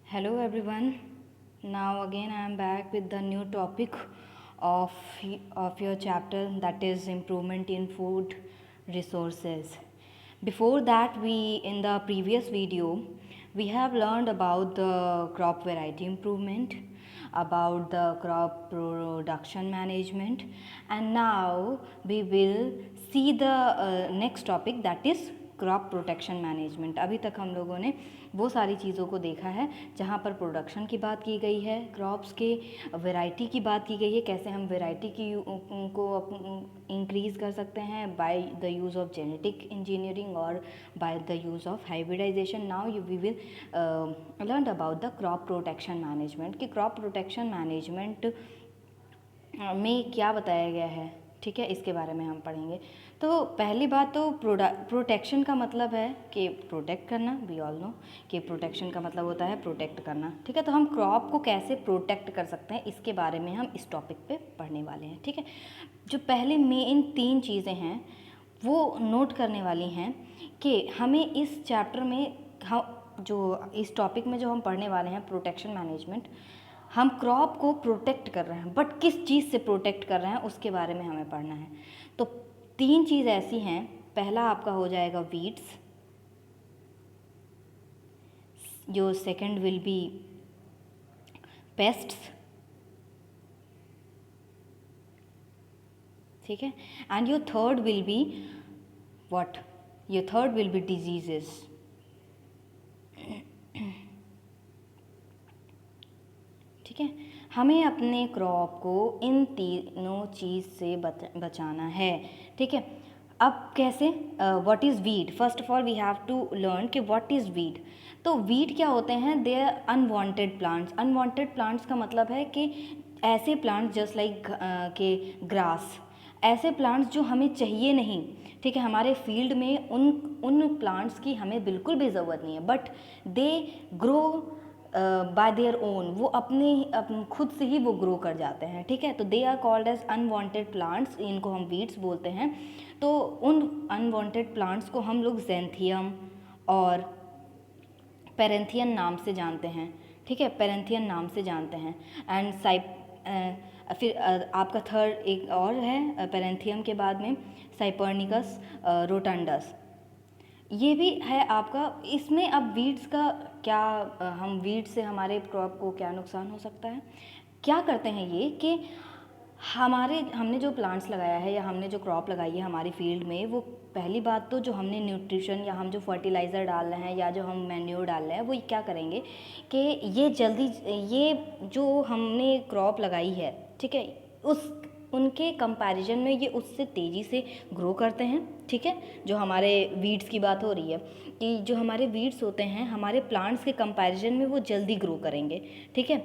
Hello everyone. Now again I am back with the new topic of your chapter, that is improvement in food resources. Before that, we in the previous video we have learned about the crop variety improvement, about the crop production management, and now we will see the next topic, that is crop protection management. अभी तक हम लोगों ने वो सारी चीज़ों को देखा है जहाँ पर प्रोडक्शन की बात की गई है, क्रॉप्स के वैरायटी की बात की गई है, कैसे हम वैरायटी की को इंक्रीज़ कर सकते हैं by the use of genetic engineering और by the use of hybridization. Now we will learn about the crop protection management कि क्रॉप प्रोटेक्शन मैनेजमेंट में क्या बताया गया है। ठीक है, इसके बारे में हम पढ़ेंगे। तो पहली बात तो प्रोटेक्शन का मतलब है कि प्रोटेक्ट करना। वी ऑल नो कि प्रोटेक्शन का मतलब होता है प्रोटेक्ट करना। ठीक है, तो हम क्रॉप को कैसे प्रोटेक्ट कर सकते हैं इसके बारे में हम इस टॉपिक पे पढ़ने वाले हैं। ठीक है, जो पहले मेन 3 चीज़ें हैं वो नोट करने वाली हैं कि हमें इस चैप्टर में जो इस टॉपिक में जो हम पढ़ने वाले हैं प्रोटेक्शन मैनेजमेंट, हम क्रॉप को प्रोटेक्ट कर रहे हैं, बट किस चीज़ से प्रोटेक्ट कर रहे हैं उसके बारे में हमें पढ़ना है। तो 3 चीज़ ऐसी हैं। पहला आपका हो जाएगा वीड्स, जो सेकंड विल बी पेस्ट्स, ठीक है, and your third will be what, your third will be diseases. ठीक है, हमें अपने क्रॉप को इन तीनों चीज़ से बचाना है। ठीक है, अब कैसे, what is weed? First of all we have to learn कि व्हाट इज़ वीड। तो वीड क्या होते हैं? They are unwanted plants. Unwanted plants का मतलब है कि ऐसे प्लांट्स जस्ट लाइक के ग्रास, ऐसे प्लांट्स जो हमें चाहिए नहीं। ठीक है, हमारे फील्ड में उन प्लांट्स की हमें बिल्कुल भी ज़रूरत नहीं है, but they grow by their own, वो अपने खुद से ही वो ग्रो कर जाते हैं। ठीक है, तो they are called as unwanted plants, इनको हम वीड्स बोलते हैं। तो उन अनवांटेड प्लांट्स को हम लोग ज़ैंथियम और पेरेंथियन नाम से जानते हैं। ठीक है, पेरेंथियन नाम से जानते हैं। एंड फिर आपका थर्ड एक और है पेरेंथियम के बाद में साइपर्निकस रोटंडस, ये भी है आपका। इसमें अब वीड्स का क्या, हम वीड से हमारे क्रॉप को क्या नुकसान हो सकता है? क्या करते हैं ये कि हमने जो प्लांट्स लगाया है या हमने जो क्रॉप लगाई है हमारी फील्ड में, वो पहली बात तो जो हमने न्यूट्रिशन या हम जो फर्टिलाइज़र डाल रहे हैं या जो हम मैन्योर डाल रहे हैं, वो क्या करेंगे कि ये जो हमने क्रॉप लगाई है, ठीक है, उनके कंपैरिजन में ये उससे तेज़ी से ग्रो करते हैं। ठीक है, जो हमारे वीड्स की बात हो रही है कि जो हमारे वीड्स होते हैं हमारे प्लांट्स के कंपैरिजन में वो जल्दी ग्रो करेंगे। ठीक है,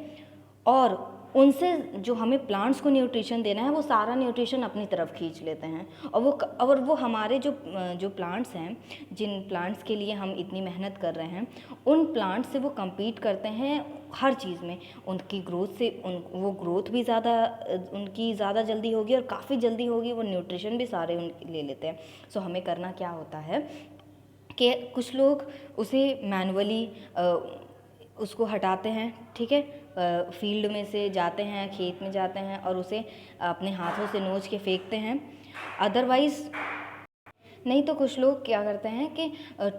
और उनसे जो हमें प्लांट्स को न्यूट्रिशन देना है वो सारा न्यूट्रिशन अपनी तरफ खींच लेते हैं, और वो हमारे जो प्लांट्स हैं, जिन प्लांट्स के लिए हम इतनी मेहनत कर रहे हैं, उन प्लांट्स से वो compete करते हैं हर चीज़ में। उनकी ग्रोथ से वो ग्रोथ भी उनकी ज़्यादा जल्दी होगी और काफ़ी जल्दी होगी, वो न्यूट्रिशन भी सारे ले लेते हैं। सो हमें करना क्या होता है कि कुछ लोग उसे मैनुअली उसको हटाते हैं। ठीक है, फील्ड में से जाते हैं, खेत में जाते हैं और उसे अपने हाथों से नोच के फेंकते हैं। अदरवाइज़ नहीं तो कुछ लोग क्या करते हैं कि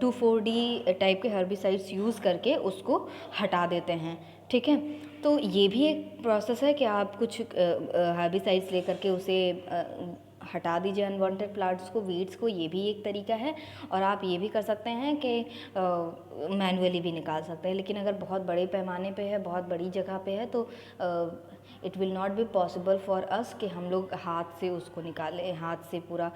2,4-D टाइप के हर्बिसाइड्स यूज़ करके उसको हटा देते हैं। ठीक है, तो ये भी एक प्रोसेस है कि आप कुछ हर्बिसाइड्स लेकर के उसे हटा दीजिए, अनवांटेड प्लांट्स को, वीड्स को। ये भी एक तरीका है। और आप ये भी कर सकते हैं कि मैनुअली भी निकाल सकते हैं, लेकिन अगर बहुत बड़े पैमाने पे है, बहुत बड़ी जगह पे है, तो it will not be possible for us कि हम लोग हाथ से उसको निकालें, हाथ से पूरा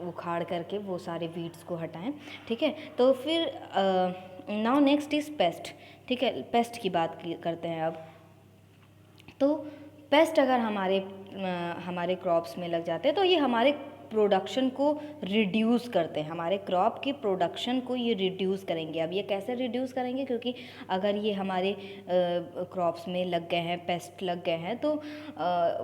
उखाड़ करके वो सारे वीड्स को हटाएं। ठीक है, तो फिर नाउ नेक्स्ट इज़ पेस्ट। ठीक है, पेस्ट की बात करते हैं अब। तो पेस्ट अगर हमारे क्रॉप्स में लग जाते हैं तो ये हमारे प्रोडक्शन को रिड्यूस करते हैं, हमारे क्रॉप की प्रोडक्शन को ये रिड्यूस करेंगे। अब ये कैसे रिड्यूस करेंगे, क्योंकि अगर ये हमारे क्रॉप्स में लग गए हैं, पेस्ट लग गए हैं, तो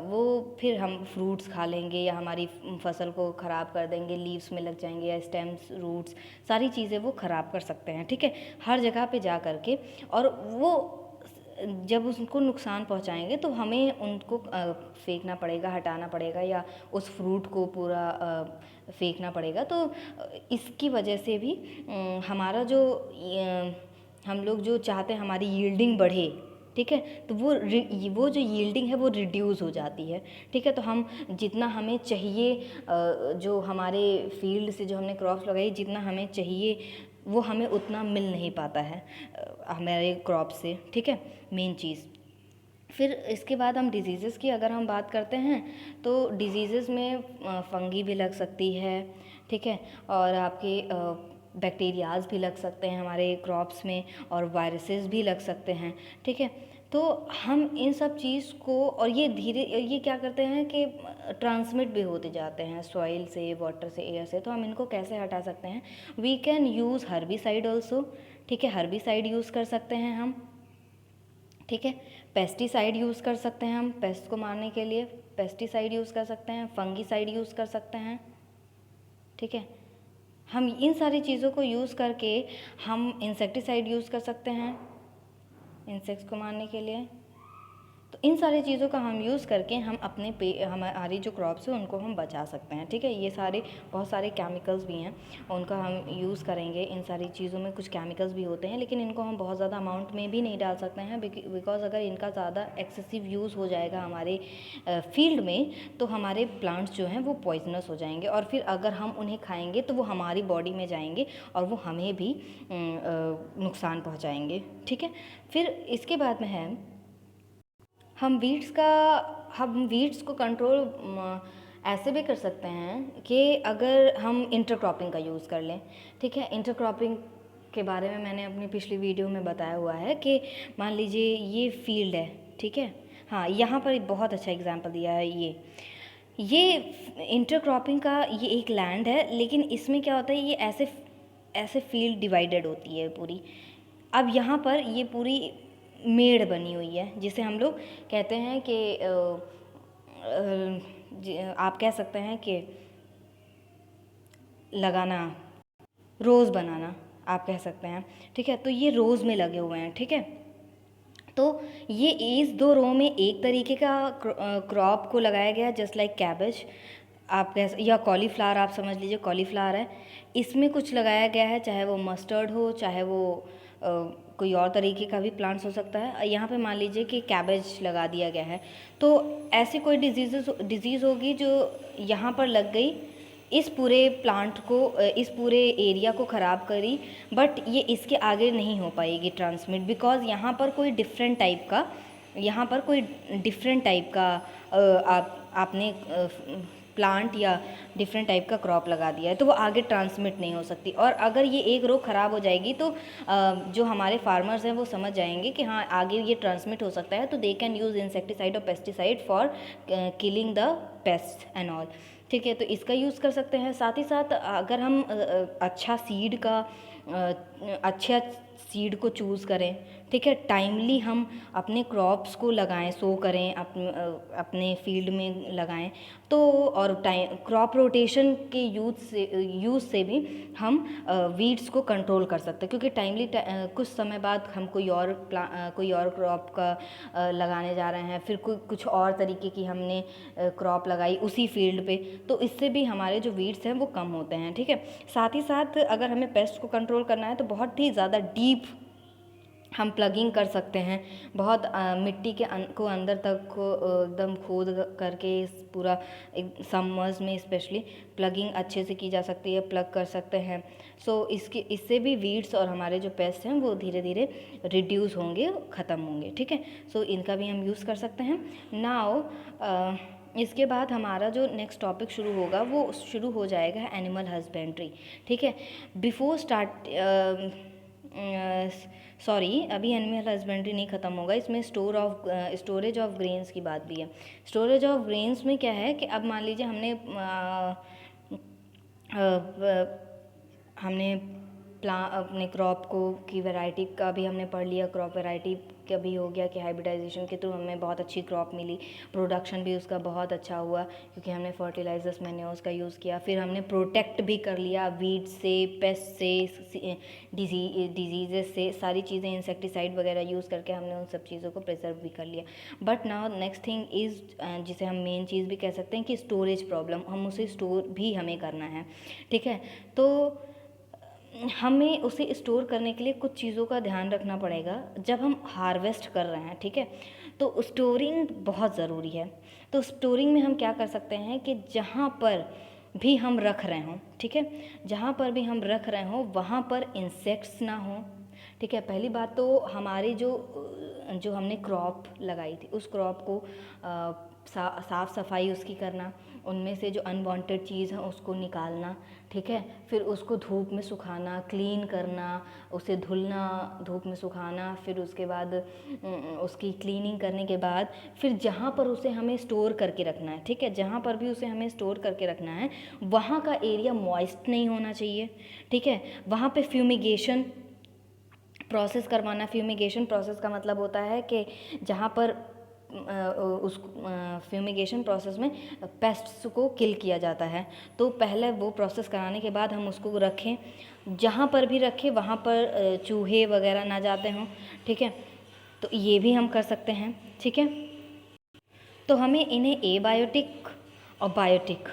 वो फिर हम फ्रूट्स खा लेंगे या हमारी फसल को ख़राब कर देंगे, लीव्स में लग जाएंगे या स्टेम्स, रूट्स, सारी चीज़ें वो ख़राब कर सकते हैं, ठीक है, हर जगह पे जा कर के। और वो जब उसको नुकसान पहुंचाएंगे तो हमें उनको फेंकना पड़ेगा, हटाना पड़ेगा, या उस फ्रूट को पूरा फेंकना पड़ेगा। तो इसकी वजह से भी हमारा जो हम लोग जो चाहते हैं हमारी यील्डिंग बढ़े, ठीक है, तो वो जो यील्डिंग है वो रिड्यूस हो जाती है, ठीक है। तो हम जितना हमें चाहिए, जो हमारे फील्ड से जो हमने क्रॉप्स लगाई, जितना हमें चाहिए वो हमें उतना मिल नहीं पाता है हमारे क्रॉप से, ठीक है, मेन चीज़। फिर इसके बाद हम डिजीज़ेस की अगर हम बात करते हैं तो डिजीज़ेस में फंगी भी लग सकती है, ठीक है, और आपके बैक्टीरियाज भी लग सकते हैं हमारे क्रॉप्स में, और वायरसेस भी लग सकते हैं, ठीक है। तो हम इन सब चीज़ को, और ये क्या करते हैं कि ट्रांसमिट भी होते जाते हैं सॉइल से, वाटर से, एयर से। तो हम इनको कैसे हटा सकते हैं? We can use herbicide also, ठीक है, हर्बिसाइड यूज़ कर सकते हैं हम, ठीक है। पेस्टिसाइड यूज़ कर सकते हैं हम पेस्ट को मारने के लिए, पेस्टिसाइड यूज़ कर सकते हैं, फंगीसाइड यूज़ कर सकते हैं, ठीक है। हम इन सारी चीज़ों को यूज़ करके हम इंसेक्टिसाइड यूज़ कर सकते हैं इंसेक्ट्स को मारने के लिए। तो इन सारी चीज़ों का हम यूज़ करके हम हमारी जो क्रॉप्स है उनको हम बचा सकते हैं, ठीक है। ये सारे बहुत सारे केमिकल्स भी हैं, उनका हम यूज़ करेंगे। इन सारी चीज़ों में कुछ केमिकल्स भी होते हैं, लेकिन इनको हम बहुत ज़्यादा अमाउंट में भी नहीं डाल सकते हैं, बिकॉज अगर इनका ज़्यादा एक्सेसिव यूज़ हो जाएगा हमारे फील्ड में तो हमारे प्लांट्स जो हैं वो पॉइजनस हो जाएंगे, और फिर अगर हम उन्हें खाएंगे तो वो हमारी बॉडी में जाएंगे और वो हमें भी नुकसान पहुँचाएंगे, ठीक है। फिर इसके बाद में है हम वीड्स को कंट्रोल ऐसे भी कर सकते हैं कि अगर हम इंटरक्रॉपिंग का यूज़ कर लें, ठीक है। इंटरक्रॉपिंग के बारे में मैंने अपनी पिछली वीडियो में बताया हुआ है कि मान लीजिए ये फील्ड है, ठीक है, हाँ, यहाँ पर बहुत अच्छा एग्जांपल दिया है। ये इंटरक्रॉपिंग का ये एक लैंड है, लेकिन इसमें क्या होता है, ये ऐसे फील्ड डिवाइडेड होती है पूरी। अब यहाँ पर ये पूरी मेड़ बनी हुई है, जिसे हम लोग कहते हैं कि आप कह सकते हैं कि लगाना, रोज़ बनाना आप कह सकते हैं, ठीक है। तो ये रोज़ में लगे हुए हैं, ठीक है। तो ये इस दो रो में एक तरीके का क्रॉप को लगाया गया, जस्ट लाइक कैबेज आप या कॉलीफ्लावर आप समझ लीजिए, कॉलीफ्लावर है। इसमें कुछ लगाया गया है, चाहे वो मस्टर्ड हो, चाहे वो कोई और तरीके का भी प्लांट्स हो सकता है। यहाँ पे मान लीजिए कि कैबेज लगा दिया गया है, तो ऐसी कोई डिजीज़ होगी जो यहाँ पर लग गई, इस पूरे प्लांट को, इस पूरे एरिया को ख़राब करी, बट ये इसके आगे नहीं हो पाएगी ट्रांसमिट, बिकॉज़ यहाँ पर कोई डिफरेंट टाइप का आपने प्लांट या डिफरेंट टाइप का क्रॉप लगा दिया है, तो वो आगे ट्रांसमिट नहीं हो सकती। और अगर ये एक रो ख़राब हो जाएगी तो जो हमारे फार्मर्स हैं वो समझ जाएंगे कि हाँ आगे ये ट्रांसमिट हो सकता है, तो दे कैन यूज़ इंसेक्टिसाइड और pesticide for killing the paste and all, ठीक है। तो इसका यूज़ कर सकते हैं। साथ ही साथ अगर हम अच्छा सीड को चूज़ करें, ठीक है, टाइमली हम अपने क्रॉप्स को लगाएं, सो करें, अपने फील्ड में लगाएं, तो और क्रॉप रोटेशन के यूज़ से भी हम वीड्स को कंट्रोल कर सकते हैं, क्योंकि टाइमली कुछ समय बाद हम कोई और क्रॉप का लगाने जा रहे हैं, फिर कुछ और तरीके की हमने क्रॉप लगाई उसी फील्ड पे, तो इससे भी हमारे जो वीड्स हैं वो कम होते हैं, ठीक है। साथ ही साथ अगर हमें पेस्ट को कंट्रोल करना है तो बहुत ही ज़्यादा डीप हम प्लगिंग कर सकते हैं, बहुत मिट्टी के को अंदर तक एकदम खोद करके पूरा समर्स में स्पेशली प्लगिंग अच्छे से की जा सकती है, प्लग कर सकते हैं। सो इससे भी वीड्स और हमारे जो पेस्ट हैं वो धीरे धीरे रिड्यूस होंगे, ख़त्म होंगे, ठीक है। सो इनका भी हम यूज़ कर सकते हैं। नाउ इसके बाद हमारा जो नेक्स्ट टॉपिक शुरू होगा वो शुरू हो जाएगा एनिमल हस्बेंड्री, ठीक है। बिफोर सॉरी, अभी एनिमल हस्बेंड्री नहीं ख़त्म होगा, इसमें स्टोरेज ऑफ ग्रेन्स की बात भी है। स्टोरेज ऑफ ग्रेन्स में क्या है कि अब मान लीजिए हमने हमने अपने क्रॉप को की वैरायटी का भी हमने पढ़ लिया, क्रॉप वैरायटी का भी हो गया कि हाइब्रिडाइजेशन के थ्रू हमें बहुत अच्छी क्रॉप मिली, प्रोडक्शन भी उसका बहुत अच्छा हुआ क्योंकि हमने फर्टिलाइजर्स मैन्योर्स का यूज़ किया। फिर हमने प्रोटेक्ट भी कर लिया वीड से, पेस्ट से, डिजीज़ेस से, सारी चीज़ें इंसेक्टिसाइड वगैरह यूज़ करके हमने उन सब चीज़ों को प्रिजर्व भी कर लिया। But now next thing is, जिसे हम मेन चीज़ भी कह सकते हैं कि स्टोरेज प्रॉब्लम, हम उसे स्टोर भी हमें करना है, ठीक है। तो हमें उसे स्टोर करने के लिए कुछ चीज़ों का ध्यान रखना पड़ेगा जब हम हार्वेस्ट कर रहे हैं, ठीक है। तो स्टोरिंग बहुत ज़रूरी है। तो स्टोरिंग में हम क्या कर सकते हैं कि जहाँ पर भी हम रख रहे हों, ठीक है, जहाँ पर भी हम रख रहे हों वहाँ पर इंसेक्ट्स ना हों, ठीक है। पहली बात तो हमारी जो हमने क्रॉप लगाई थी उस क्रॉप को साफ़ सफाई उसकी करना, उनमें से जो अनवांटेड चीज़ है उसको निकालना, ठीक है। फिर उसको धूप में सुखाना, क्लीन करना, उसे धुलना, धूप में सुखाना, फिर उसके बाद उसकी क्लीनिंग करने के बाद फिर जहाँ पर उसे हमें स्टोर करके रखना है, ठीक है, जहाँ पर भी उसे हमें स्टोर करके रखना है वहाँ का एरिया मॉइस्ट नहीं होना चाहिए, ठीक है। वहाँ पे फ्यूमिगेशन प्रोसेस करवाना। फ्यूमिगेशन प्रोसेस का मतलब होता है कि जहाँ पर उस फ्यूमिगेशन प्रोसेस में पेस्ट्स को किल किया जाता है, तो पहले वो प्रोसेस कराने के बाद हम उसको रखें, जहाँ पर भी रखें वहाँ पर चूहे वगैरह ना जाते हों, ठीक है। तो ये भी हम कर सकते हैं, ठीक है। तो हमें इन्हें एबायोटिक और बायोटिक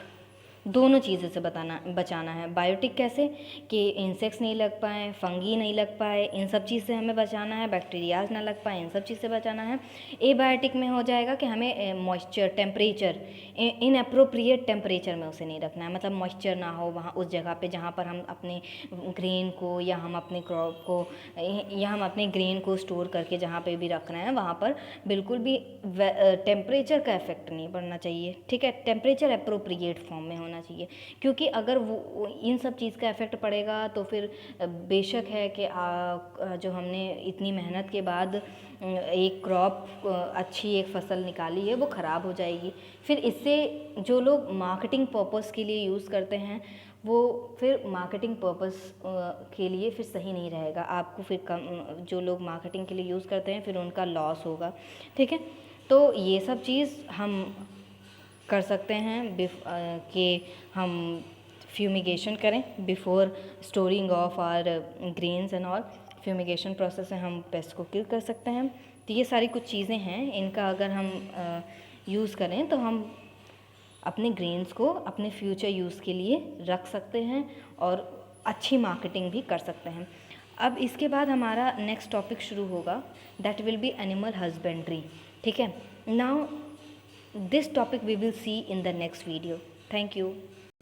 दोनों चीज़ों से बचाना है। बायोटिक कैसे कि इंसेक्ट्स नहीं लग पाएँ, फंगी नहीं लग पाए, इन सब चीज़ से हमें बचाना है, बैक्टीरियाज ना लग पाए, इन सब चीज़ से बचाना है। एबायोटिक में हो जाएगा कि हमें मॉइस्चर, टेम्परेचर, इनअप्रोप्रिएट टेम्परेचर में उसे नहीं रखना है, मतलब मॉइस्चर ना हो वहाँ उस जगह पे जहाँ पर हम अपने ग्रेन को या हम अपने क्रॉप को या हम अपने ग्रेन को स्टोर करके जहाँ पे भी रख रहे हैं वहाँ पर बिल्कुल भी टेम्परेचर का इफेक्ट नहीं पड़ना चाहिए, ठीक है। टेम्परेचर अप्रोप्रिएट फॉर्म में होना चाहिए, क्योंकि अगर वो इन सब चीज़ का इफेक्ट पड़ेगा तो फिर बेशक है कि जो हमने इतनी मेहनत के बाद एक क्रॉप अच्छी एक फसल निकाली है वो ख़राब हो जाएगी। फिर इससे जो लोग मार्केटिंग पर्पस के लिए यूज़ करते हैं वो फिर मार्केटिंग पर्पस के लिए फिर सही नहीं रहेगा, आपको फिर कम, जो लोग मार्केटिंग के लिए यूज़ करते हैं फिर उनका लॉस होगा, ठीक है। तो ये सब चीज़ हम कर सकते हैं कि हम फ्यूमिगेशन करें before storing of our grains and all. Fumigation process से हम पेस्ट को किल कर सकते हैं। तो ये सारी कुछ चीज़ें हैं, इनका अगर हम यूज़ करें तो हम अपने ग्रेन्स को अपने फ्यूचर यूज़ के लिए रख सकते हैं और अच्छी मार्केटिंग भी कर सकते हैं। अब इसके बाद हमारा नेक्स्ट टॉपिक शुरू होगा, that will be animal husbandry, ठीक है। Now this topic we will see in the next video. Thank you.